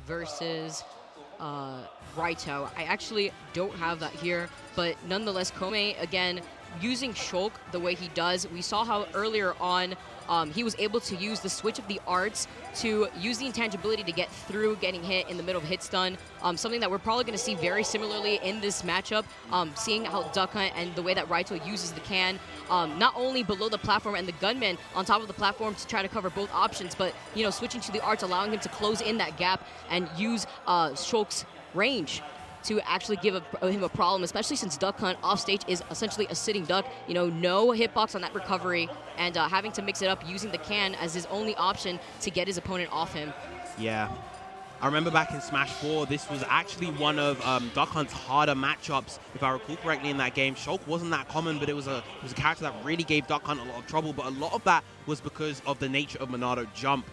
versus Raito. I actually don't have that here, but nonetheless, Kome, again, using Shulk the way he does. We saw how earlier on he was able to use the switch of the arts to use the intangibility to get through getting hit in the middle of hit stun. Something that we're probably going to see very similarly in this matchup, seeing how Duck Hunt and the way that Raito uses the can, not only below the platform and the gunman on top of the platform to try to cover both options, but switching to the arts, allowing him to close in that gap and use Shulk's range to actually give him a problem, especially since Duck Hunt off stage is essentially a sitting duck. No hitbox on that recovery, and having to mix it up using the can as his only option to get his opponent off him. Yeah. I remember back in Smash 4, this was actually one of Duck Hunt's harder matchups, if I recall correctly in that game. Shulk wasn't that common, but it was a character that really gave Duck Hunt a lot of trouble, but a lot of that was because of the nature of Monado Jump.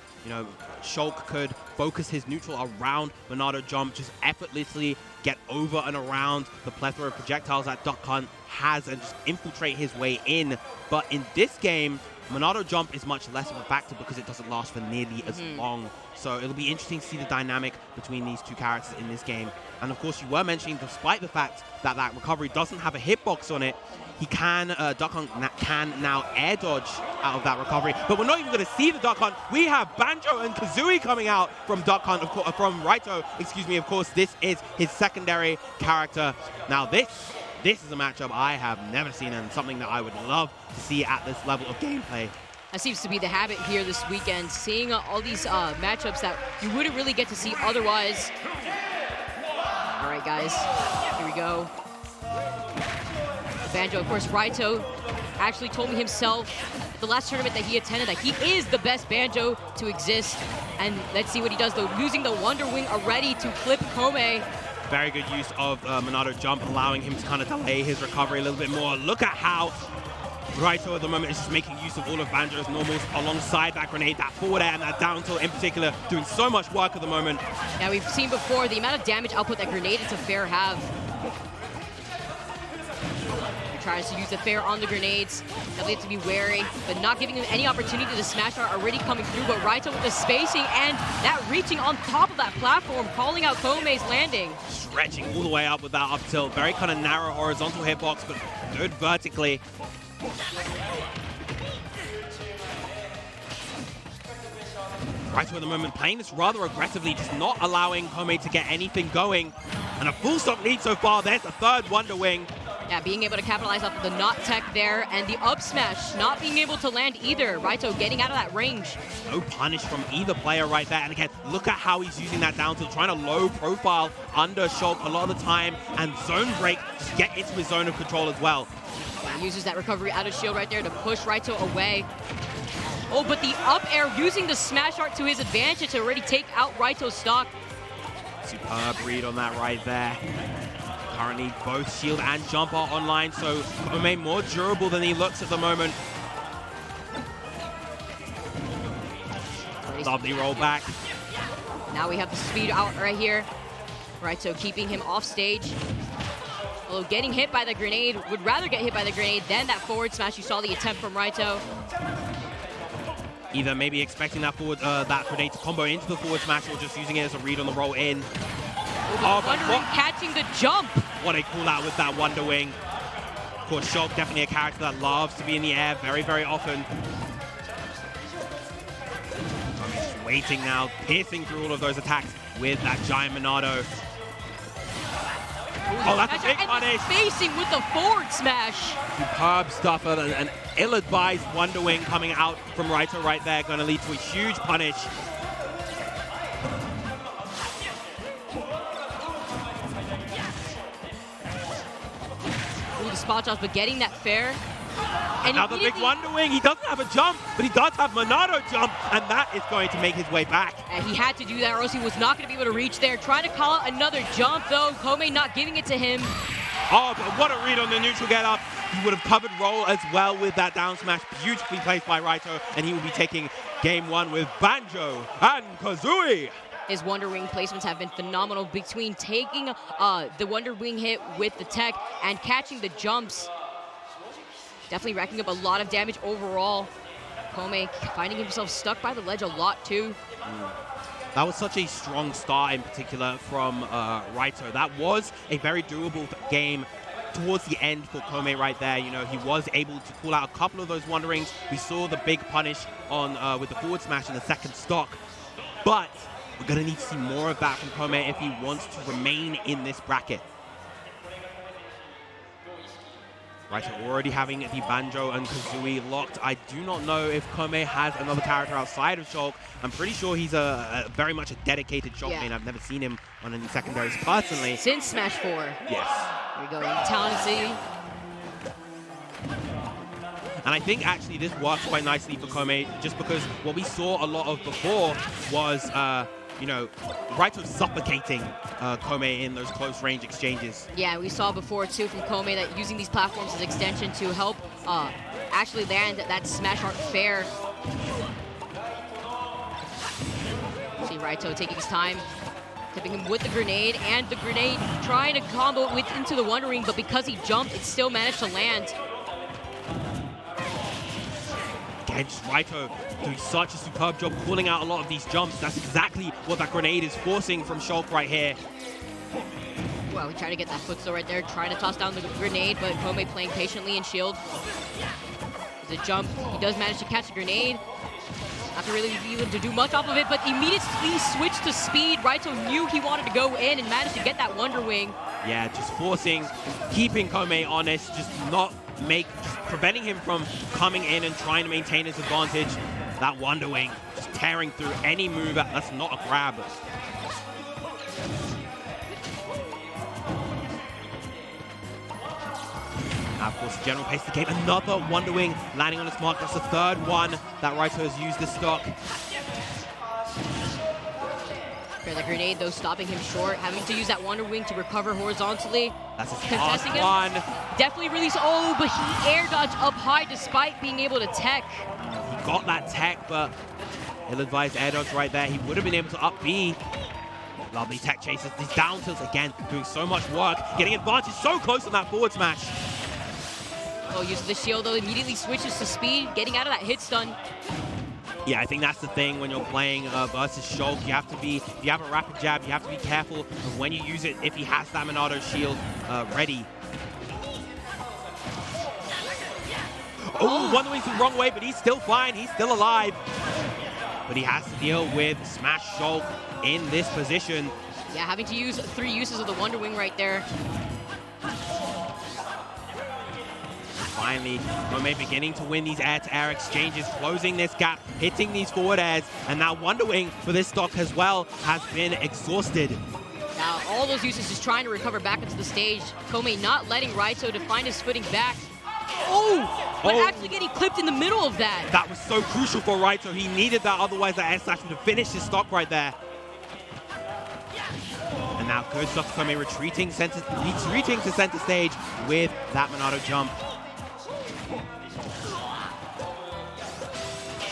Shulk could focus his neutral around Monado Jump, just effortlessly get over and around the plethora of projectiles that Duck Hunt has and just infiltrate his way in. But in this game, Monado Jump is much less of a factor because it doesn't last for nearly as long. So it'll be interesting to see the dynamic between these two characters in this game. And of course, you were mentioning, despite the fact that that recovery doesn't have a hitbox on it, Duck Hunt can now air dodge out of that recovery. But we're not even going to see the Duck Hunt. We have Banjo and Kazooie coming out from Duck Hunt, from Raito, excuse me. Of course, this is his secondary character. Now this is a matchup I have never seen and something that I would love to see at this level of gameplay. That seems to be the habit here this weekend, seeing all these matchups that you wouldn't really get to see otherwise. All right, guys, here we go. Banjo, of course, Raito actually told me himself at the last tournament that he attended that he is the best Banjo to exist. And let's see what he does, though, using the Wonder Wing already to clip Kome. Very good use of Monado Jump, allowing him to kind of delay his recovery a little bit more. Look at how Raito at the moment is just making use of all of Banjo's normals alongside that grenade, that forward air, and that down tilt in particular, doing so much work at the moment. Yeah, we've seen before the amount of damage output that grenade into fair have. He tries to use the fair on the grenades. Definitely have to be wary, but not giving him any opportunity. The smash are already coming through, but Raito with the spacing and that reaching on top of that platform, calling out Kome's landing. Stretching all the way up with that up tilt. Very kind of narrow horizontal hitbox, but good vertically. Raito at the moment playing this rather aggressively, just not allowing Kome to get anything going. And a full stop lead so far. There's the third Wonder Wing. Yeah, being able to capitalize off of the not tech there, and the up smash not being able to land either. Raito getting out of that range. No punish from either player right there. And again, look at how he's using that down tilt, trying to low profile under Shulk a lot of the time, and zone break, just get into his zone of control as well. Yeah, uses that recovery out of shield right there to push Raito away. Oh, but the up air using the smash art to his advantage to already take out Raito's stock. Superb read on that right there. Currently, both shield and jump are online, so Kome more durable than he looks at the moment. Lovely roll back. Now we have the speed out right here. Raito keeping him off stage. Although getting hit by the grenade, would rather get hit by the grenade than that forward smash. You saw the attempt from Raito. Either maybe expecting that grenade to combo into the forward smash or just using it as a read on the roll in. Oh, Wonder Wing catching the jump. What a call out with that Wonder Wing. Of course, Shulk definitely a character that loves to be in the air very, very often. I'm just waiting now, piercing through all of those attacks with that giant Monado. Oh, that's a big punish. Spacing with the forward smash. Superb stuff, an ill-advised Wonder Wing coming out from Raito right there, going to lead to a huge punish. Ooh, the spot shots, but getting that fair. And another big Wonder Wing. He doesn't have a jump, but he does have Monado jump, and that is going to make his way back. And he had to do that, or else he was not going to be able to reach there. Trying to call out another jump, though. Kome not giving it to him. Oh, but what a read on the neutral get up. He would have covered roll as well with that down smash. Beautifully placed by Raito, and he will be taking game one with Banjo and Kazooie. His Wonder Wing placements have been phenomenal between taking the Wonder Wing hit with the tech and catching the jumps. Definitely racking up a lot of damage overall. Kome finding himself stuck by the ledge a lot too. That was such a strong start in particular from Raito. That was a very durable game towards the end for Kome right there. You know, he was able to pull out a couple of those Wonderings. We saw the big punish on with the forward smash in the second stock. But we're going to need to see more of that from Kome if he wants to remain in this bracket. Raito already having the Banjo and Kazooie locked. I do not know if Kome has another character outside of Shulk. I'm pretty sure he's a very much a dedicated Shulk main. I've never seen him on any secondaries personally. Since Smash 4. Yes. Here we go, Talented City. And I think actually this works quite nicely for Kome, just because what we saw a lot of before was, you know, Raito suffocating Kome in those close range exchanges. Yeah, we saw before too from Kome that using these platforms as extension to help actually land that smash art fair. See Raito taking his time, tipping him with the grenade, and the grenade trying to combo into the Wondering, but because he jumped, it still managed to land. Again, just Raito doing such a superb job calling out a lot of these jumps. That's exactly what that grenade is forcing from Shulk right here. Well, he tried to get that footstool right there, trying to toss down the grenade, but Kome playing patiently in shield. There's a jump. He does manage to catch the grenade. Not to really be able to do much off of it, but immediately switched to speed. Raito knew he wanted to go in and managed to get that Wonder Wing. Yeah, just forcing, keeping Kome honest, just preventing him from coming in and trying to maintain his advantage. That Wonder Wing just tearing through any move that's not a grab. Now, of course, general pace of the game. Another Wonder Wing landing on its mark. That's the third one that Raito has used this stock. The grenade, though, stopping him short, having to use that Wonder Wing to recover horizontally. That's his last one. Definitely release. Oh, but he air dodged up high despite being able to tech. He got that tech, but ill-advised air dodge right there. He would have been able to up B. Lovely tech chases. These down tilts again, doing so much work, getting advantage so close on that forward smash. Oh, uses the shield, though, immediately switches to speed, getting out of that hit stun. Yeah, I think that's the thing when you're playing versus Shulk. You have to be, if you have a rapid jab, you have to be careful of when you use it if he has that Monado shield ready. Oh, Wonder Wing's the wrong way, but he's still fine. He's still alive. But he has to deal with Smash Shulk in this position. Yeah, having to use 3 uses of the Wonder Wing right there. Finally, Kome beginning to win these air-to-air exchanges, closing this gap, hitting these forward airs, and now Wonder Wing for this stock as well has been exhausted. Now, all those uses just trying to recover back into the stage. Kome not letting Raito to find his footing back. Oh! But actually getting clipped in the middle of that. That was so crucial for Raito. He needed that, otherwise that air slash would have finished his stock right there. And now good stuff for Kome retreating to center stage with that Monado jump.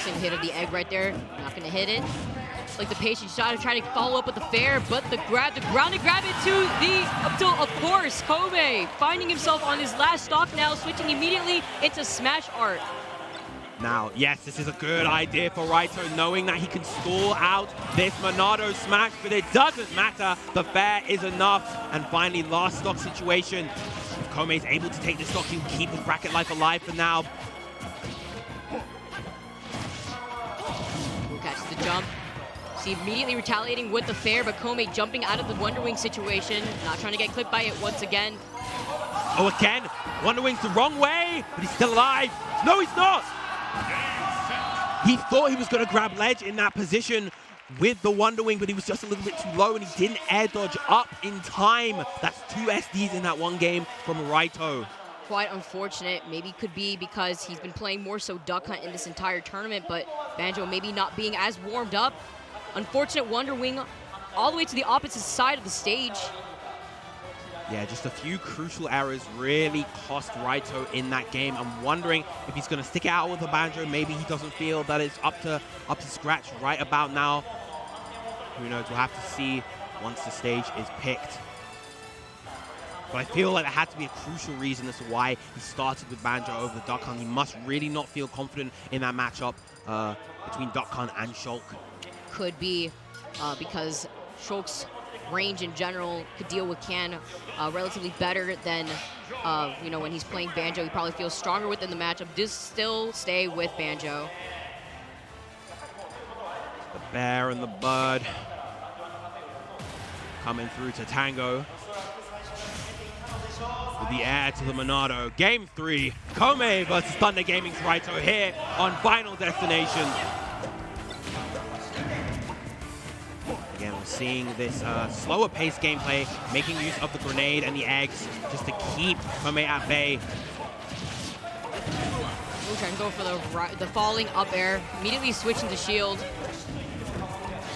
Same hit of the egg right there, not gonna hit it. Like the patient shot of trying to follow up with the fair, but the grounded grab into up till, of course, Kome finding himself on his last stock now, switching immediately into smash art. Now, yes, this is a good idea for Raito, knowing that he can stall out this Monado smash, but it doesn't matter. The fair is enough. And finally, last stock situation. If Kome is able to take this stock, he'll keep his bracket life alive for now. Catches the jump. See, immediately retaliating with the fair, but Kome jumping out of the Wonder Wing situation, not trying to get clipped by it once again. Oh, again, Wonder Wing's the wrong way, but he's still alive. No, he's not. He thought he was going to grab ledge in that position with the Wonder Wing, but he was just a little bit too low, and he didn't air dodge up in time. That's 2 SDs in that one game from Raito. Quite unfortunate. Maybe could be because he's been playing more so Duck Hunt in this entire tournament, but Banjo maybe not being as warmed up. Unfortunate Wonder Wing all the way to the opposite side of the stage. Yeah, just a few crucial errors really cost Raito in that game. I'm wondering if he's going to stick it out with the Banjo. Maybe he doesn't feel that it's up to scratch right about now. Who knows? We'll have to see once the stage is picked. But I feel like there had to be a crucial reason as to why he started with Banjo over the Duck Hunt. He must really not feel confident in that matchup between Duck Hunt and Shulk. Could be. because Shulk's range in general could deal with Can relatively better than, when he's playing Banjo. He probably feels stronger within the matchup. Just still stay with Banjo. The bear and the bird coming through to Tango. With the air to the Monado. Game 3, Kome versus Thunder Gaming's Raito here on Final Destination. Again, we're seeing this slower paced gameplay, making use of the grenade and the eggs just to keep Kome at bay. Ooh, trying to go for the falling up air, immediately switching to shield.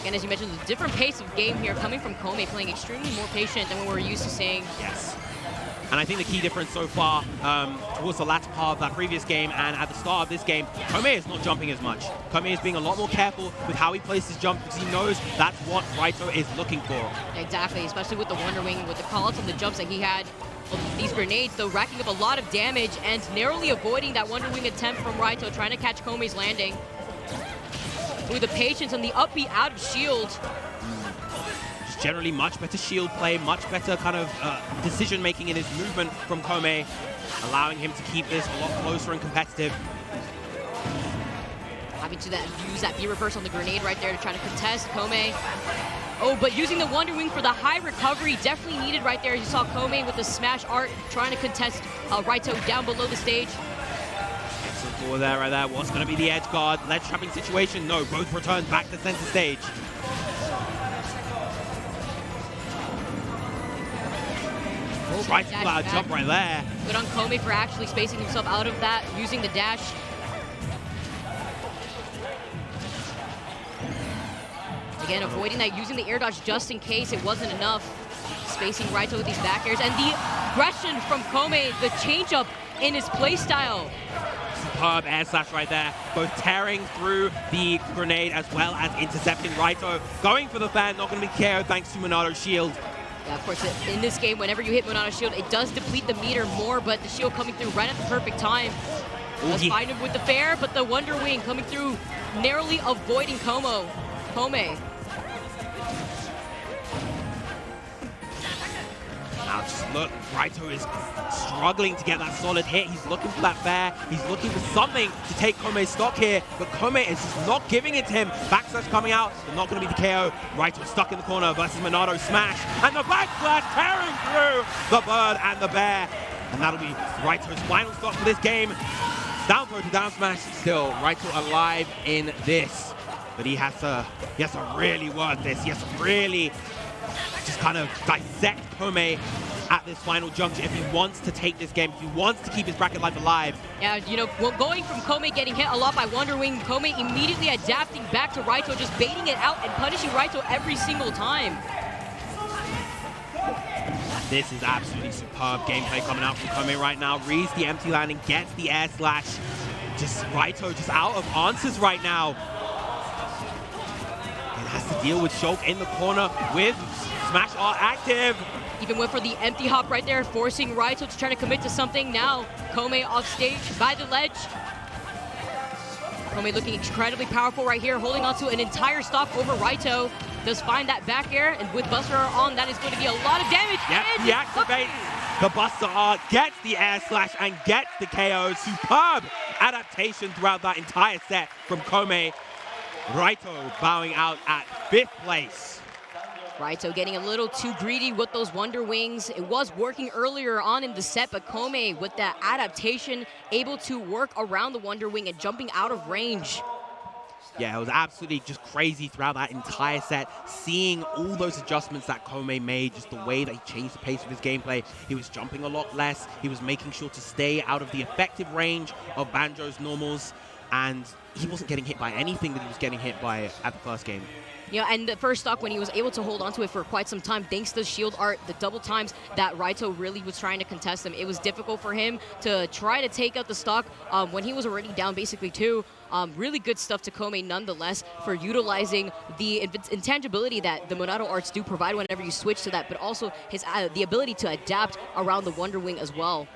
Again, as you mentioned, the different pace of game here coming from Kome, playing extremely more patient than what we're used to seeing. Yes. And I think the key difference so far towards the latter part of that previous game and at the start of this game, Kome is not jumping as much. Kome is being a lot more careful with how he places his jump because he knows that's what Raito is looking for. Exactly, especially with the Wonder Wing, with the callouts and the jumps that he had. These grenades, though, racking up a lot of damage and narrowly avoiding that Wonder Wing attempt from Raito, trying to catch Kome's landing. With the patience and the up B out of shield. Just generally much better shield play, much better kind of decision-making in his movement from Kome, allowing him to keep this a lot closer and competitive. Having to use that B-reverse on the grenade right there to try to contest Kome. Oh, but using the Wonder Wing for the high recovery, definitely needed right there. You saw Kome with the smash art trying to contest Raito down below the stage. Excellent forward there, right there. What's going to be the edge guard? Ledge trapping situation. No, both return back to center stage. Oh, Tries to pull out a jump right there. Good on Kome for actually spacing himself out of that, using the dash. Again, avoiding that, using the air dodge just in case it wasn't enough. Spacing Raito with these back airs. And the aggression from Kome, the change-up in his playstyle. Superb air slash right there. Both tearing through the grenade as well as intercepting Raito. Going for the fan, not going to be KO thanks to Monado's shield. Yeah, of course, in this game, whenever you hit Monado's shield, it does deplete the meter more, but the shield coming through right at the perfect time. Let's find him with the fair, but the Wonder Wing coming through, narrowly avoiding Kome. Now just look, Raito is struggling to get that solid hit. He's looking for that fair. He's looking for something to take Kome's stock here, but Kome is just not giving it to him. Backslash coming out, but not going to be the KO. Raito stuck in the corner versus Monado smash, and the backslash tearing through the bird and the bear. And that'll be Raito's final stock for this game. Down throw to down smash. Still, Raito alive in this. But he has to really work this. He has to really just kind of dissect Kome at this final juncture if he wants to take this game, if he wants to keep his bracket life alive. Yeah, going from Kome getting hit a lot by Wonder Wing, Kome immediately adapting back to Raito, just baiting it out and punishing Raito every single time. This is absolutely superb gameplay coming out from Kome right now. Reads the empty landing, gets the air slash. Just Raito just out of answers right now. And has to deal with Shulk in the corner with Smash Art active. Even went for the empty hop right there, forcing Raito to try to commit to something. Now, Kome off stage by the ledge. Kome looking incredibly powerful right here, holding on to an entire stock over Raito. Does find that back air, and with Buster on, that is going to be a lot of damage. Yep, he activates the Buster Art, gets the air slash, and gets the KO. Superb adaptation throughout that entire set from Kome. Raito bowing out at 5th place. Raito getting a little too greedy with those Wonder Wings. It was working earlier on in the set, but Kome, with that adaptation, able to work around the Wonder Wing and jumping out of range. Yeah, it was absolutely just crazy throughout that entire set, seeing all those adjustments that Kome made, just the way that he changed the pace of his gameplay. He was jumping a lot less. He was making sure to stay out of the effective range of Banjo's normals, and he wasn't getting hit by anything that he was getting hit by at the first game. Yeah, and the first stock, when he was able to hold onto it for quite some time, thanks to shield art, the double times that Raito really was trying to contest him, it was difficult for him to try to take out the stock when he was already down basically too. Really good stuff to Kome nonetheless for utilizing the intangibility that the Monado arts do provide whenever you switch to that, but also his the ability to adapt around the Wonder Wing as well.